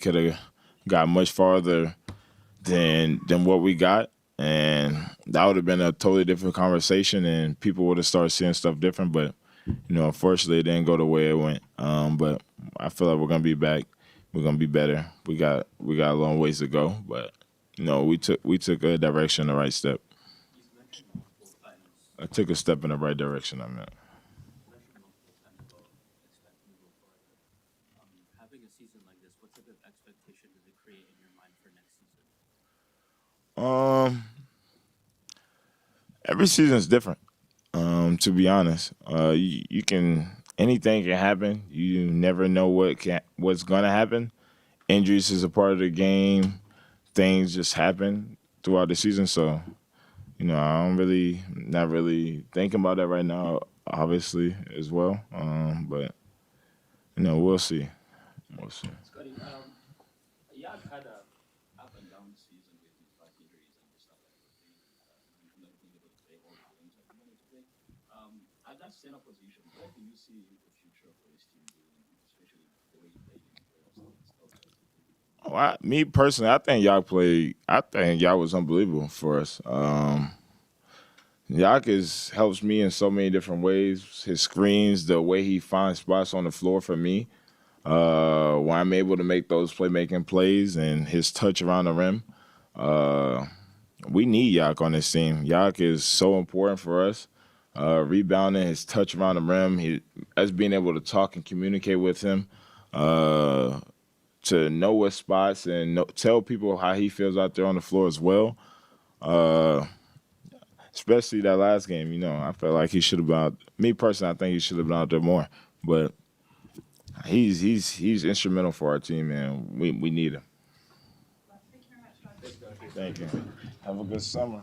could have got much farther than what we got, and that would have been a totally different conversation, and people would have started seeing stuff different. But unfortunately, it didn't go the way it went. But I feel like we're gonna be back. We're gonna be better. We got a long ways to go, but we took a direction, the right step. I took a step in the right direction. I mean, um, every season is different. To be honest, you can anything can happen. You never know what's gonna happen. Injuries is a part of the game. Things just happen throughout the season. So I don't really, not really thinking about that right now. Obviously, as well. But we'll see. We'll see. Me personally, I think y'all played. I think y'all was unbelievable for us. Yak helps me in so many different ways. His screens, the way he finds spots on the floor for me, when I'm able to make those playmaking plays, and his touch around the rim. Uh, we need Yak on this team. Yak is so important for us. Rebounding, his touch around the rim, us being able to talk and communicate with him, uh, to know what spots and tell people how he feels out there on the floor as well. Uh, Especially that last game, I felt like he should have been out. Me personally, I think he should have been out there more. But he's instrumental for our team, and we need him. Thank you. Have a good summer.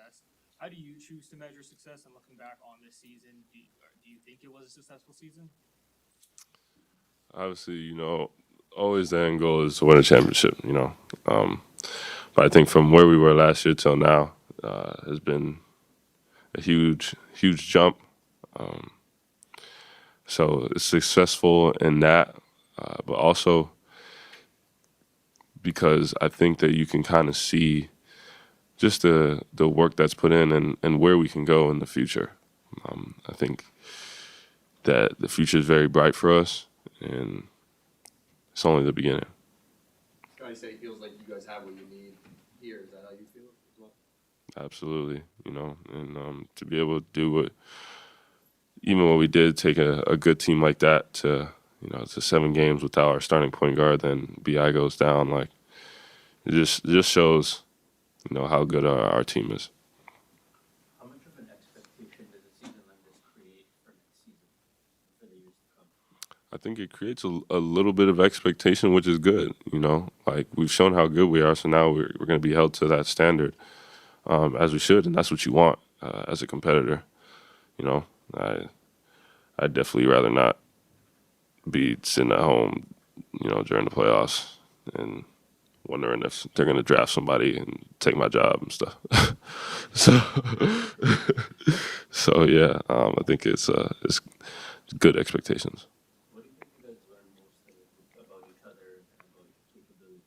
success. How do you choose to measure success? And looking back on this season, do you think it was a successful season? Obviously, always the end goal is to win a championship, But I think from where we were last year till now has been a huge, huge jump. So it's successful in that, but also because I think that you can kind of see just the work that's put in and where we can go in the future. I think that the future is very bright for us, and it's only the beginning. Scotty say it feels like you guys have what you need here. Is that how you feel as well? Absolutely, and to be able to do what we did, take a good team like that to 7 games without our starting point guard, then BI goes down. Like it just shows, how good our team is. How much of an expectation does a season like this create for next season, for the years to come? I think it creates a little bit of expectation, which is good. Like we've shown how good we are, so now we're going to be held to that standard, as we should, and that's what you want as a competitor. I'd definitely rather not be sitting at home, during the playoffs and wondering if they're going to draft somebody and take my job and stuff. so yeah, I think it's good expectations. What do you think you guys learn most about each other and about your capabilities?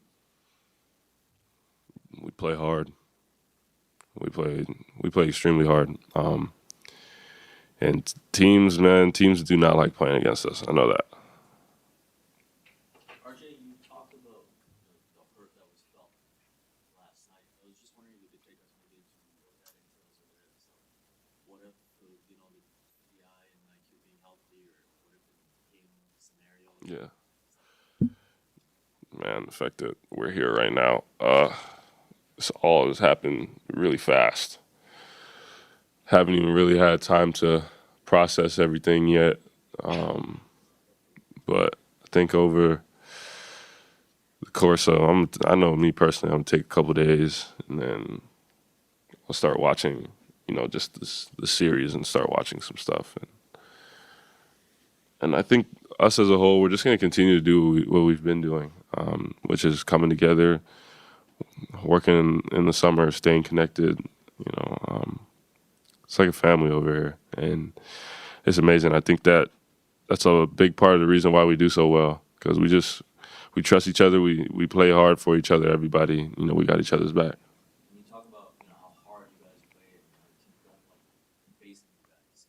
We play hard. We play extremely hard. And teams do not like playing against us. I know that. RJ, you talked about the hurt that was felt last night. I was just wondering if you could take us maybe into what that entails over there. So, what if the DI and IQ being healthy, or what if the game scenario? Yeah. Man, the fact that we're here right now, this all has happened really fast. Haven't even really had time to process everything yet. But I think over the course of, I know me personally, I'm going to take a couple days and then I'll start watching, just the series and start watching some stuff. And I think us as a whole, we're just going to continue to do what we've been doing, which is coming together, working in the summer, staying connected, it's like a family over here, and it's amazing. I think that's a big part of the reason why we do so well, because we trust each other. We play hard for each other. Everybody, we got each other's back. When you talk about how hard you guys play and how teams don't like facing you guys,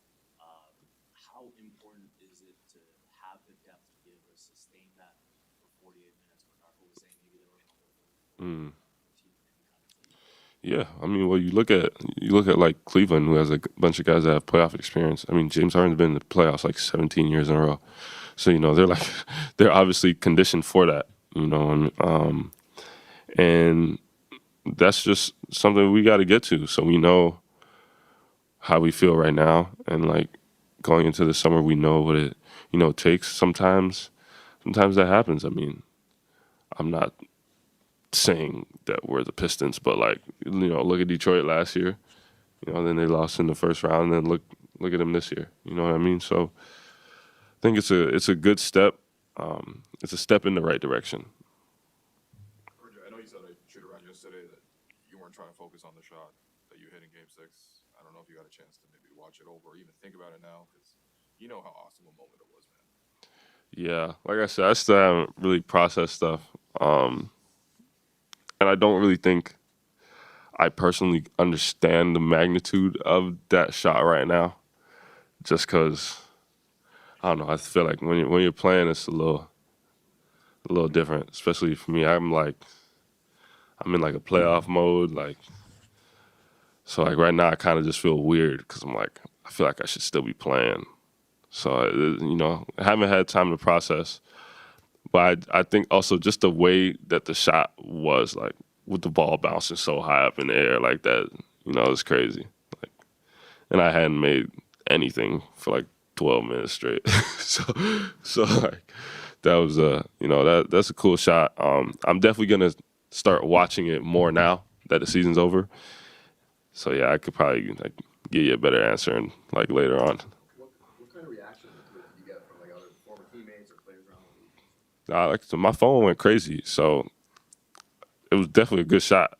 how important is it to have the depth to be able to sustain that for 48 minutes? When Narco was saying maybe there were Yeah, I mean, well, you look at like Cleveland, who has a bunch of guys that have playoff experience. I mean, James Harden's been in the playoffs like 17 years in a row, so they're obviously conditioned for that, and that's just something we got to get to. So we know how we feel right now, and like going into the summer, we know what it takes. Sometimes that happens. I mean, I'm not saying that we're the Pistons, but look at Detroit last year, then they lost in the first round, and then look at them this year. You know what I mean? So I think it's a good step. It's a step in the right direction. I know you said a shoot around yesterday that you weren't trying to focus on the shot that you hit in Game 6. I don't know if you got a chance to maybe watch it over or even think about it now, because you know how awesome a moment it was, man. Yeah, like I said, I still haven't really processed stuff. And I don't really think I personally understand the magnitude of that shot right now, just because, I don't know, I feel like when you're playing, it's a little different, especially for me. I'm in like a playoff mode, so right now I kind of just feel weird because I feel like I should still be playing. So, I haven't had time to process. But I think also just the way that the shot was, like, with the ball bouncing so high up in the air like that, it's crazy. And I hadn't made anything for 12 minutes straight. so that was that's a cool shot. I'm definitely gonna start watching it more now that the season's over, So yeah, I could probably like give you a better answer and like later on. What kind of reaction did you get from like other former teammates or players around the league? So my phone went crazy, so it was definitely a good shot.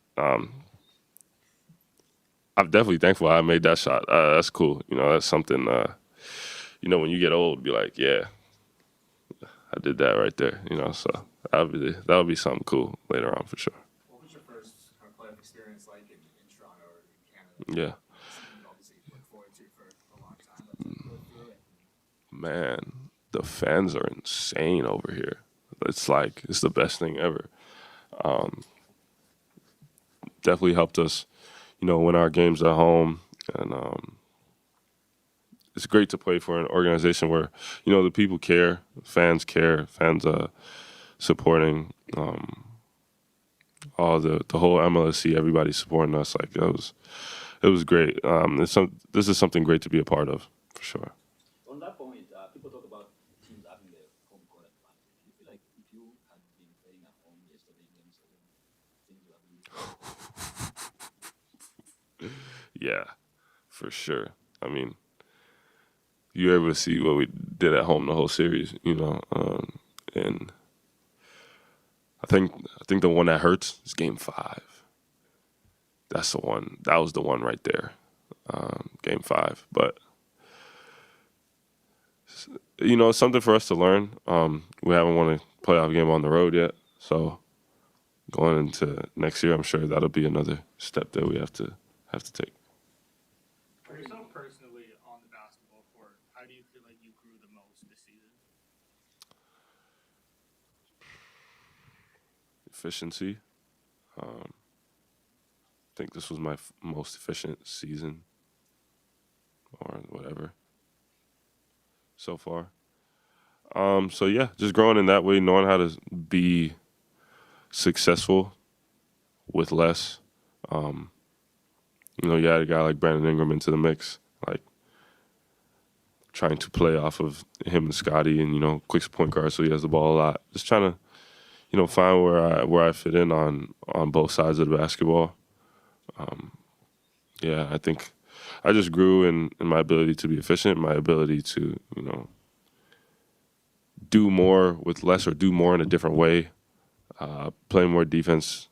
I'm definitely thankful I made that shot. That's cool. You know, that's something. You know, when you get old, be like, yeah, I did that right there. You know, so that would be something cool later on for sure. What was your first kind of playoff experience like in Toronto or in Canada? Yeah. Something you obviously look forward to for a long time. Let's go through it. Man, the fans are insane over here. It's the best thing ever. Definitely helped us, you know, win our games at home, and it's great to play for an organization where, you know, the people care, fans supporting all the whole MLSC, everybody supporting us. Like it was great. This is something great to be a part of for sure. On that point, people talk about teams having their home court advantage. Do you feel like if you had been playing at home yesterday in Game 7, things would have been Yeah, for sure. I mean, you were able to see what we did at home the whole series, you know, and I think the one that hurts is Game 5. That's the one. That was the one right there, Game 5. But you know, it's something for us to learn. We haven't won a playoff game on the road yet, so going into next year, I'm sure that'll be another step that we have to take. For yourself personally on the basketball court, how do you feel like you grew the most this season? Efficiency. I think this was my most efficient season or whatever so far. So yeah, just growing in that way, knowing how to be successful with less. You know, you add a guy like Brandon Ingram into the mix, like trying to play off of him and Scotty, and you know, Quick's point guard, so he has the ball a lot. Just trying to, you know, find where I fit in on both sides of the basketball. Yeah, I think I just grew in my ability to be efficient, my ability to, you know, do more with less or do more in a different way, play more defense,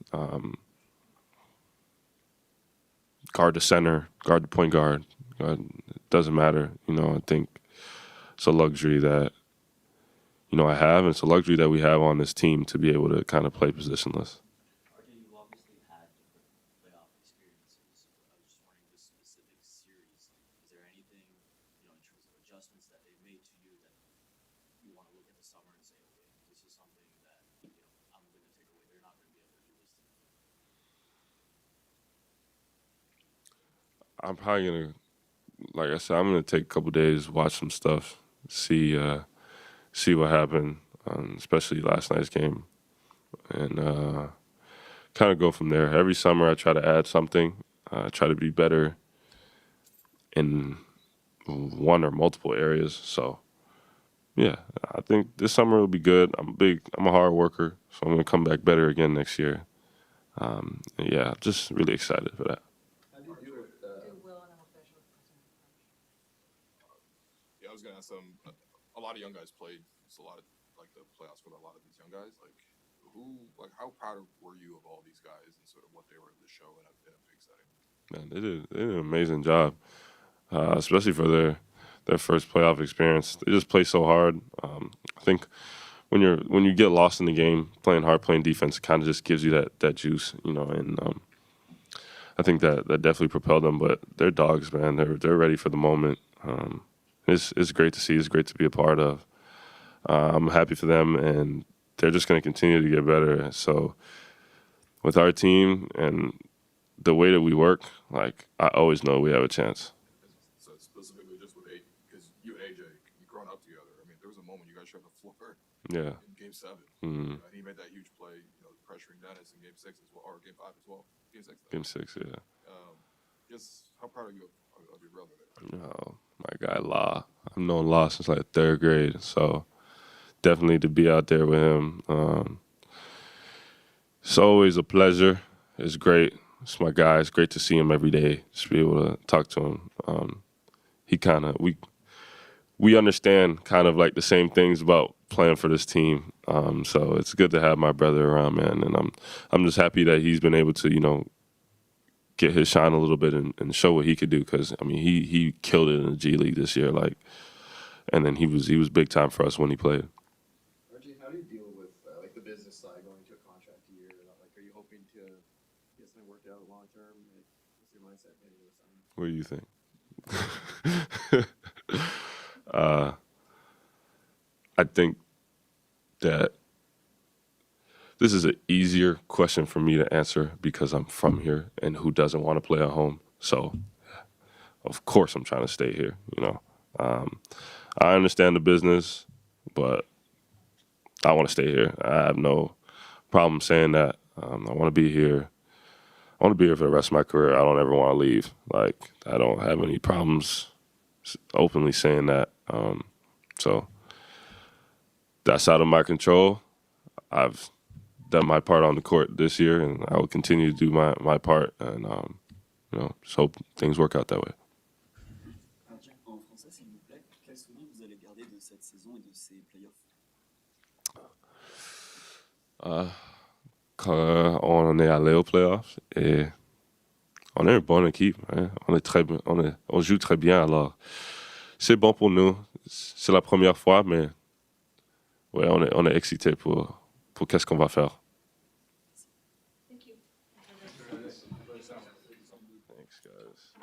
guard the center, guard the point guard. It doesn't matter. You know, I think it's a luxury that, you know, I have, and it's a luxury that we have on this team to be able to kind of play positionless. RJ, you've obviously had different playoff experiences. I was just wondering this specific series, is there anything, you know, in terms of adjustments that they've made to you that you want to look at the summer and say, okay, this is something that, you know, I'm going to take away. They're not going to be able to do this to me. I'm probably gonna, like I said, I'm gonna take a couple days, watch some stuff, see what happened, especially last night's game, and kind of go from there. Every summer, I try to add something, try to be better in one or multiple areas. So, yeah, I think this summer will be good. I'm a hard worker, so I'm gonna come back better again next year. Yeah, just really excited for that. How do you do with Yeah, I was gonna ask a lot of young guys played. It's a lot of like the playoffs for a lot of these young guys. How proud were you of all these guys and sort of what they were able to show in a big setting? Man, they did an amazing job, especially for their first playoff experience. They just play so hard. I think when you get lost in the game, playing hard, playing defense, it kind of just gives you that juice, you know. And I think that definitely propelled them. But they're dogs, man. They're ready for the moment. It's great to see. It's great to be a part of. I'm happy for them, and they're just going to continue to get better. So with our team and the way that we work, like, I always know we have a chance. So specifically just with because you and AJ, you grown up together. I mean, there was a moment you guys shared the floor Yeah. in Game 7. Mm-hmm. And he made that huge play, you know, pressuring Dennis in Game 6 as well, or Game 5 as well. Game 6. Game 6, yeah. Just how proud are you of your brother there? Oh, my guy, La. I've known La since like third grade, so definitely to be out there with him. It's always a pleasure. It's great. it's my guy. It's great to see him every day. Just be able to talk to him. We understand kind of like the same things about playing for this team. So it's good to have my brother around, man. And I'm just happy that he's been able to, get his shine a little bit and show what he could do. Because I mean, he killed it in the G League this year, and then he was big time for us when he played. RJ, how do you deal with like the business side going to a contract year? Like, are you hoping to get something worked out long term? Like, what's your mindset heading into the summer? What do you think? I think that this is an easier question for me to answer because I'm from here, and who doesn't want to play at home? So, of course, I'm trying to stay here. I understand the business, but I want to stay here. I have no problem saying that. I want to be here. I want to be here for the rest of my career. I don't ever want to leave. Like, I don't have any problems openly saying that. So that's out of my control. I've done my part on the court this year, and I will continue to do my part. And just hope things work out that way. Jack, en français, s'il vous plaît, quel souvenir vous allez garder de cette saison et de ces playoffs? Quand on est allé aux playoffs, et on est une bonne équipe. Hein? On joue très bien, alors c'est bon pour nous. C'est la première fois, mais ouais, on est excité pour qu'est-ce qu'on va faire. Thank you. Thanks, guys.